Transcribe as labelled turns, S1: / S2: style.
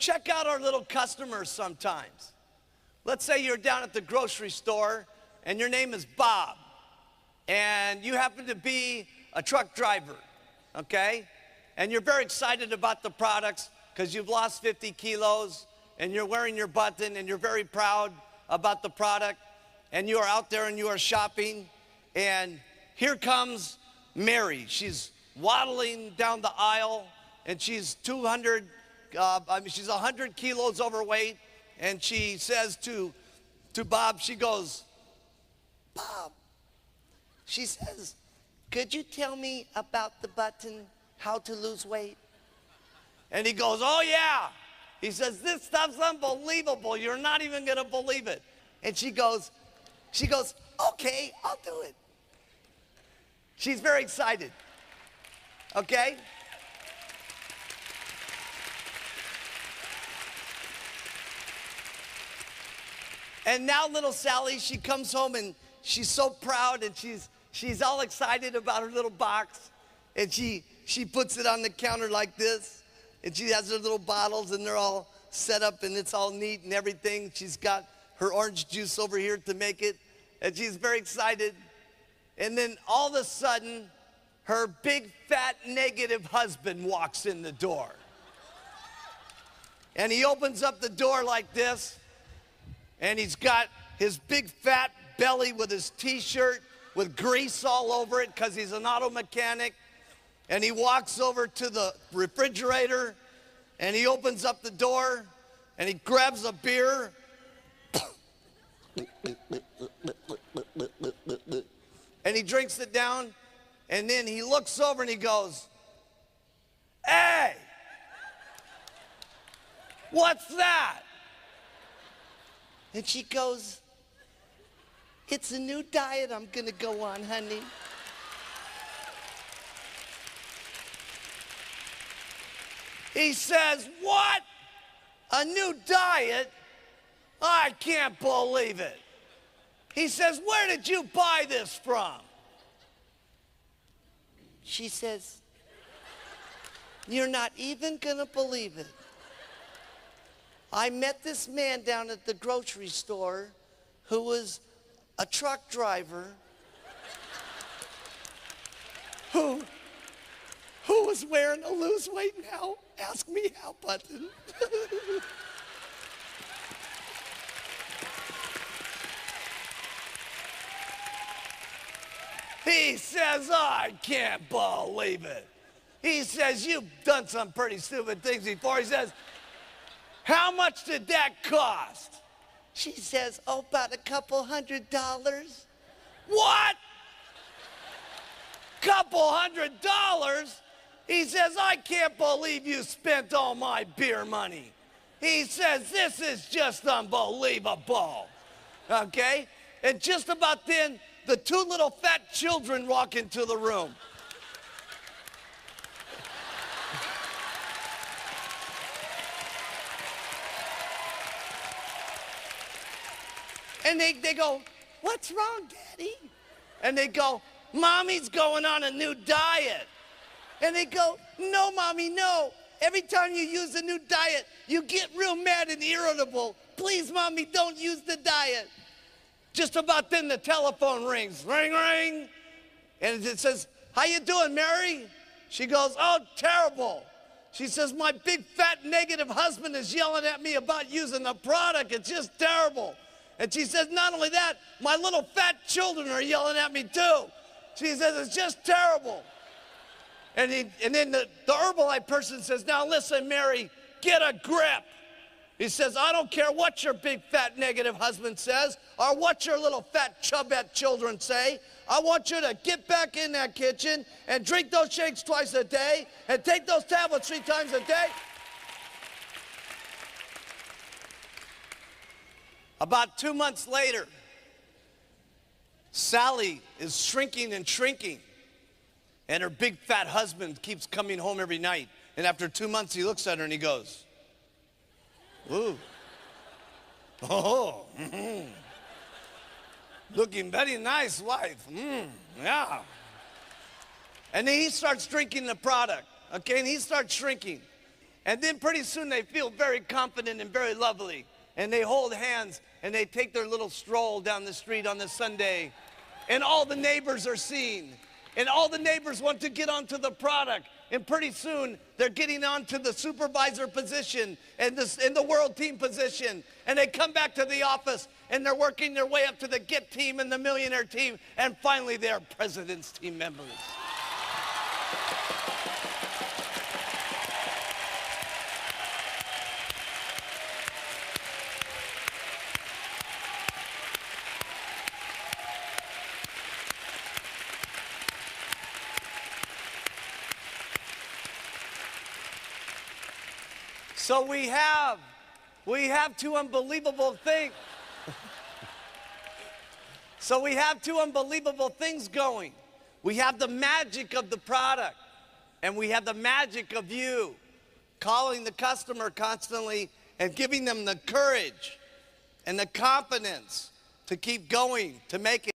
S1: check out our little customers sometimes. Let's say you're down at the grocery store and your name is Bob, and you happen to be a truck driver, okay? And you're very excited about the products because you've lost 50 kilos and you're wearing your button and you're very proud about the product, and you are out there and you are shopping, and here comes Mary. She's waddling down the aisle, and she's 100 kilos overweight, and she says to Bob, she goes, Bob, she says, could you tell me about the button, how to lose weight? And he goes, oh yeah. He says, this stuff's unbelievable. You're not even gonna believe it. And she goes, okay, I'll do it. She's very excited, okay? And now little Sally, she comes home and she's so proud, and she's all excited about her little box, and she puts it on the counter like this, and she has her little bottles, and they're all set up, and it's all neat and everything. She's got her orange juice over here to make it, and she's very excited. And then all of a sudden, her big, fat, negative husband walks in the door. And he opens up the door like this, and he's got his big, fat belly with his t-shirt with grease all over it because he's an auto mechanic. And he walks over to the refrigerator, and he opens up the door, and he grabs a beer. And he drinks it down, and then he looks over and he goes, hey, what's that? And she goes, it's a new diet I'm gonna go on, honey. He says, what? A new diet? I can't believe it. He says, where did you buy this from? She says, you're not even gonna believe it. I met this man down at the grocery store who was a truck driver who was wearing a lose weight now, ask me how button. He says, I can't believe it. He says, you've done some pretty stupid things before. He says, how much did that cost? She says, oh, about $200. What? $200? He says, I can't believe you spent all my beer money. He says, this is just unbelievable. Okay? And just about then, the two little fat children walk into the room. And they go, what's wrong, Daddy? And they go, Mommy's going on a new diet. And they go, no, Mommy, no. Every time you use a new diet, you get real mad and irritable. Please, Mommy, don't use the diet. Just about then, the telephone rings. Ring, ring. And it says, how you doing, Mary? She goes, oh, terrible. She says, my big, fat, negative husband is yelling at me about using the product. It's just terrible. And she says, not only that, my little fat children are yelling at me too. She says, it's just terrible. And then the herbalife person says, now listen, Mary, get a grip. He says, I don't care what your big, fat, negative husband says or what your little fat, chubette children say. I want you to get back in that kitchen and drink those shakes twice a day and take those tablets 3 times a day. About 2 months later, Sally is shrinking and shrinking, and her big fat husband keeps coming home every night. And after 2 months, he looks at her and he goes, ooh, oh, looking very nice, wife, yeah. And then he starts drinking the product, okay, and he starts shrinking. And then pretty soon they feel very confident and very lovely. And they hold hands and they take their little stroll down the street on the Sunday. And all the neighbors are seen. And all the neighbors want to get onto the product. And pretty soon they're getting onto the supervisor position and the world team position. And they come back to the office and they're working their way up to the Get team and the Millionaire team. And finally they're President's team members. So we have two unbelievable things. So we have two unbelievable things going. We have the magic of the product, and we have the magic of you calling the customer constantly and giving them the courage and the confidence to keep going, to make it.